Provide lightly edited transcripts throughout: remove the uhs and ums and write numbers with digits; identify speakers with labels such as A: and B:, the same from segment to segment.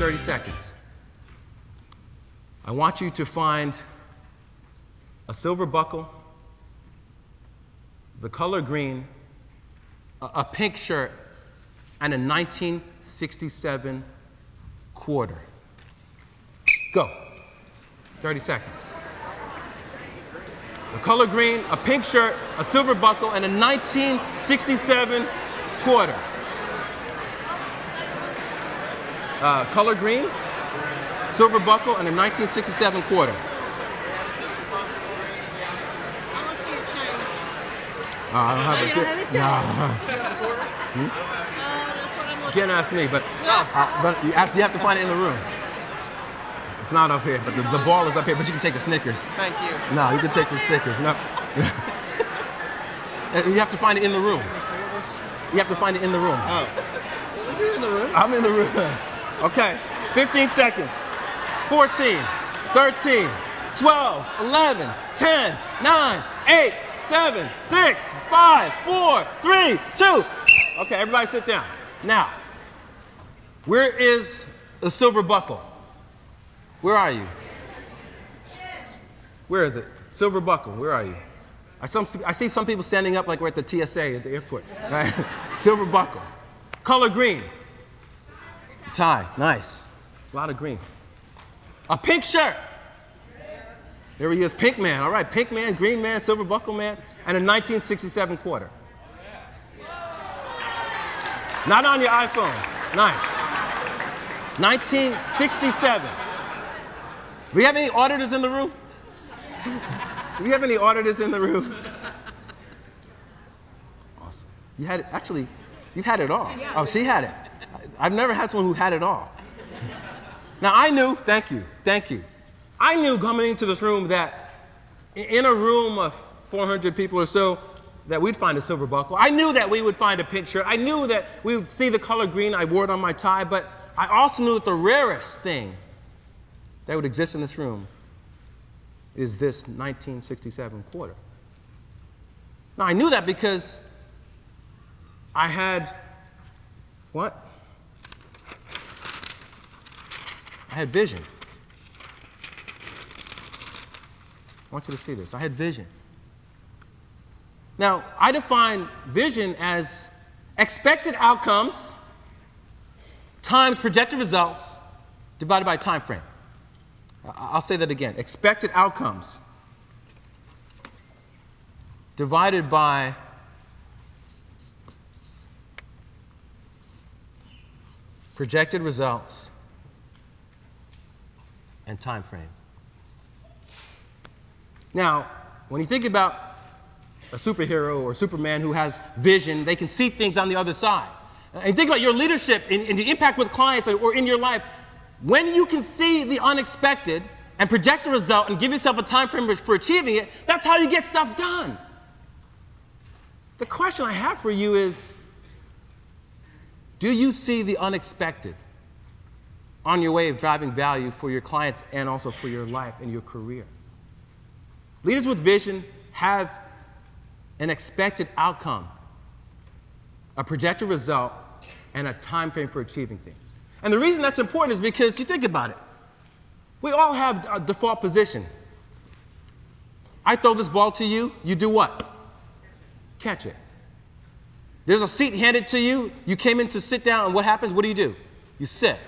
A: 30 seconds. I want you to find a silver buckle, the color green, a pink shirt, and a 1967 quarter. Go. 30 seconds. The color green, a pink shirt, a silver buckle, and a 1967 quarter. Color green, silver buckle, and a 1967 quarter. I don't have a change. You can't ask me, but you have to find it in the room. It's not up here, but the ball is up here, but you can take a Snickers.
B: Thank you.
A: No, you can take some Snickers. No. You have to find it in the room. You have to find it in the room.
B: Oh. You're in the room?
A: I'm in the room. Okay, 15 seconds. 14, 13, 12, 11, 10, 9, 8, 7, 6, 5, 4, 3, 2. Okay, everybody sit down. Now, where is the silver buckle? Where are you? Where is it? Silver buckle, where are you? I see some people standing up like we're at the TSA at the airport. Right? Silver buckle. Color green. Tie, nice. A lot of green. A pink shirt. There he is, pink man. All right, pink man, green man, silver buckle man, and a 1967 quarter. Not on your iPhone. Nice. 1967. Do we have any auditors in the room? Do we have any auditors in the room? Awesome. You had it, actually, you had it all. Oh, she had it. I've never had someone who had it all. Now I knew, thank you. I knew coming into this room that in a room of 400 people or so, that we'd find a silver buckle. I knew that we would find a pink shirt. I knew that we would see the color green. I wore it on my tie, but I also knew that the rarest thing that would exist in this room is this 1967 quarter. Now, I knew that because I had, what? I had vision. I want you to see this. I had vision. Now, I define vision as expected outcomes times projected results divided by time frame. I'll say that again. Expected outcomes divided by projected results and time frame. Now, when you think about a superhero or Superman who has vision, they can see things on the other side. And think about your leadership and the impact with clients or in your life. When you can see the unexpected and project the result and give yourself a time frame for achieving it, that's how you get stuff done. The question I have for you is, do you see the unexpected on your way of driving value for your clients and also for your life and your career? Leaders with vision have an expected outcome, a projected result, and a time frame for achieving things. And the reason that's important is because you think about it. We all have a default position. I throw this ball to you, you do what? Catch it. There's a seat handed to you, you came in to sit down, and what happens? What do? You sit.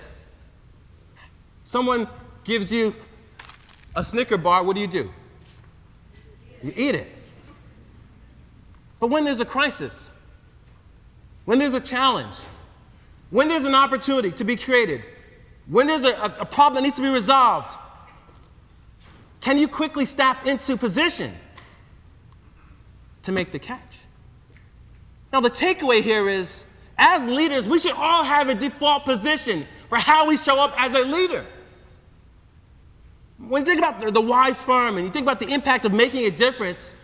A: Someone gives you a Snicker bar, what do? You eat it. But when there's a crisis, when there's a challenge, when there's an opportunity to be created, when there's a problem that needs to be resolved, can you quickly step into position to make the catch? Now, the takeaway here is, as leaders, we should all have a default position for how we show up as a leader. When you think about the wise firm and you think about the impact of making a difference,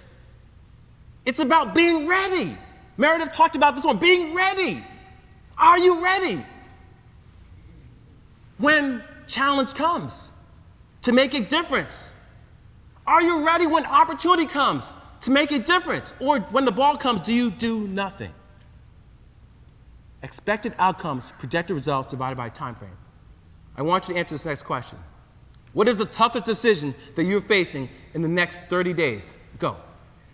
A: it's about being ready. Meredith talked about this one, being ready. Are you ready when challenge comes to make a difference? Are you ready when opportunity comes to make a difference? Or when the ball comes, do you do nothing? Expected outcomes, projected results divided by time frame. I want you to answer this next question. What is the toughest decision that you're facing in the next 30 days? Go.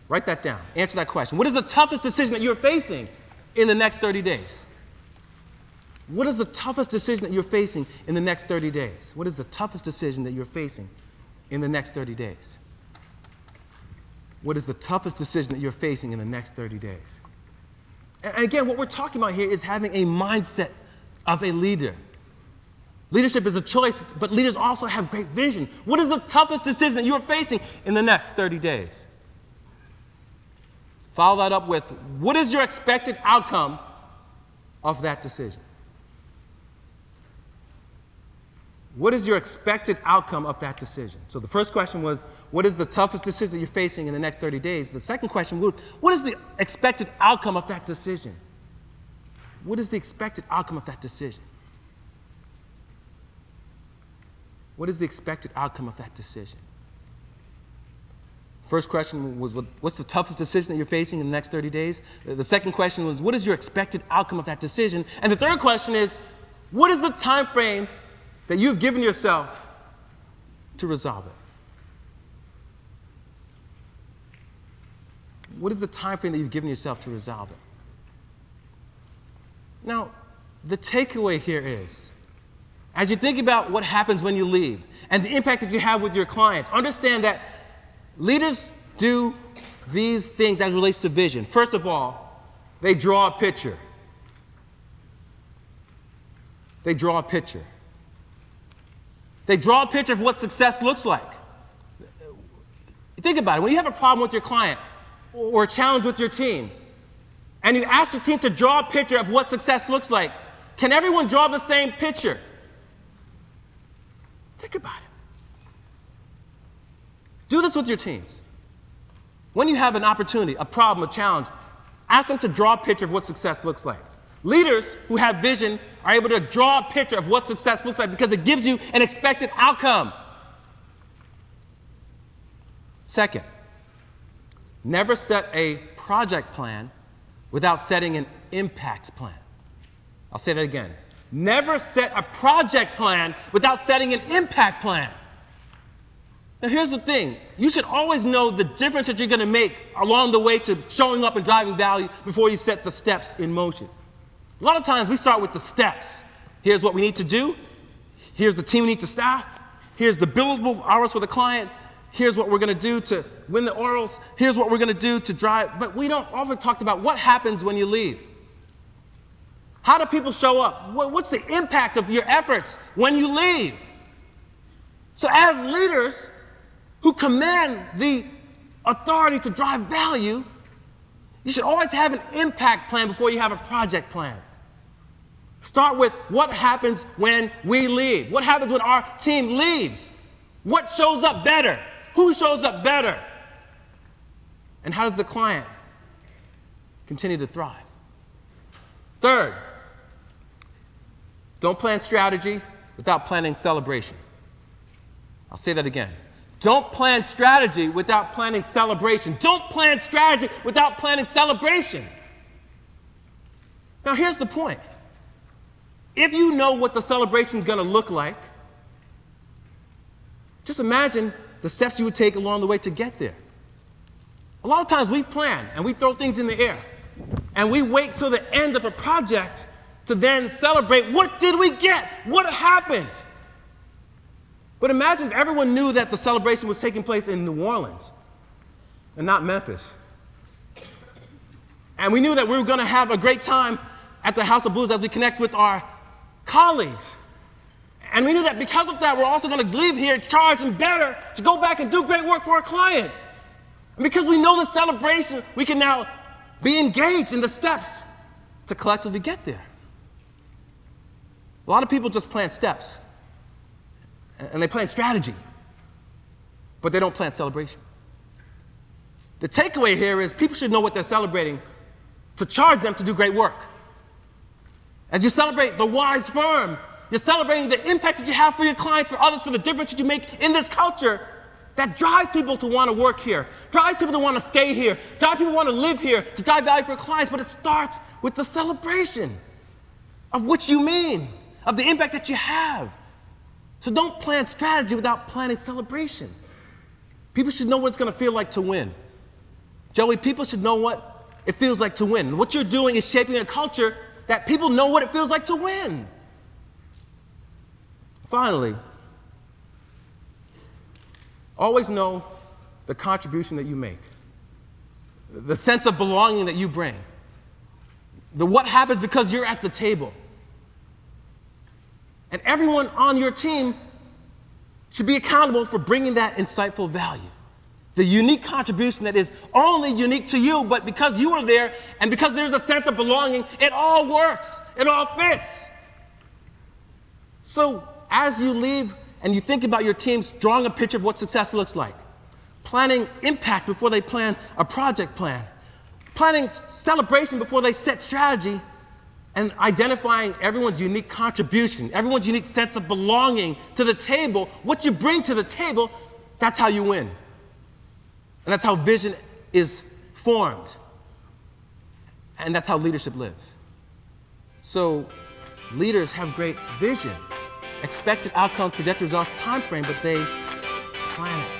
A: Write that down. Answer that question. What is the toughest decision that you're facing in the next 30 days? What is the toughest decision that you're facing in the next 30 days? What is the toughest decision that you're facing in the next 30 days? What is the toughest decision that you're facing in the next 30 days? And again, what we're talking about here is having a mindset of a leader. Leadership is a choice, but leaders also have great vision. What is the toughest decision that you're facing in the next 30 days? Follow that up with, what is your expected outcome of that decision? What is your expected outcome of that decision? So the first question was, what is the toughest decision that you're facing in the next 30 days? The second question, what is the expected outcome of that decision? What is the expected outcome of that decision? What is the expected outcome of that decision? First question was, what's the toughest decision that you're facing in the next 30 days? The second question was, what is your expected outcome of that decision? And the third question is, what is the time frame that you've given yourself to resolve it? What is the time frame that you've given yourself to resolve it? Now, the takeaway here is, as you think about what happens when you leave and the impact that you have with your clients, understand that leaders do these things as it relates to vision. First of all, they draw a picture. They draw a picture. They draw a picture of what success looks like. Think about it. When you have a problem with your client or a challenge with your team, and you ask the team to draw a picture of what success looks like, can everyone draw the same picture? Think about it. Do this with your teams. When you have an opportunity, a problem, a challenge, ask them to draw a picture of what success looks like. Leaders who have vision are able to draw a picture of what success looks like because it gives you an expected outcome. Second, never set a project plan without setting an impact plan. I'll say that again. Never set a project plan without setting an impact plan. Now here's the thing. You should always know the difference that you're going to make along the way to showing up and driving value before you set the steps in motion. A lot of times we start with the steps. Here's what we need to do. Here's the team we need to staff. Here's the billable hours for the client. Here's what we're going to do to win the orals. Here's what we're going to do to drive. But we don't often talk about what happens when you leave. How do people show up? What's the impact of your efforts when you leave? So as leaders who command the authority to drive value, you should always have an impact plan before you have a project plan. Start with what happens when we leave. What happens when our team leaves? What shows up better? Who shows up better? And how does the client continue to thrive? Third, don't plan strategy without planning celebration. I'll say that again. Don't plan strategy without planning celebration. Don't plan strategy without planning celebration. Now here's the point. If you know what the celebration is going to look like, just imagine the steps you would take along the way to get there. A lot of times we plan and we throw things in the air and we wait till the end of a project to then celebrate. What did we get? What happened? But imagine if everyone knew that the celebration was taking place in New Orleans and not Memphis. And we knew that we were going to have a great time at the House of Blues as we connect with our colleagues. And we knew that because of that, we're also going to leave here charged and better to go back and do great work for our clients. And because we know the celebration, we can now be engaged in the steps to collectively get there. A lot of people just plan steps. And they plan strategy, but they don't plan celebration. The takeaway here is people should know what they're celebrating to charge them to do great work. As you celebrate the wise firm, you're celebrating the impact that you have for your clients, for others, for the difference that you make in this culture that drives people to want to work here, drives people to want to stay here, drives people to want to live here, to drive value for clients, but it starts with the celebration of what you mean, of the impact that you have. So don't plan strategy without planning celebration. People should know what it's going to feel like to win. Joey, people should know what it feels like to win. What you're doing is shaping a culture that people know what it feels like to win. Finally, always know the contribution that you make, the sense of belonging that you bring, the what happens because you're at the table. And everyone on your team should be accountable for bringing that insightful value, the unique contribution that is only unique to you, but because you are there and because there's a sense of belonging, it all works, it all fits. So as you leave and you think about your teams, drawing a picture of what success looks like, planning impact before they plan a project plan, planning celebration before they set strategy, and identifying everyone's unique contribution, everyone's unique sense of belonging to the table, what you bring to the table, that's how you win. And that's how vision is formed. And that's how leadership lives. So leaders have great vision, expected outcomes, projected results, time frame, but they plan it.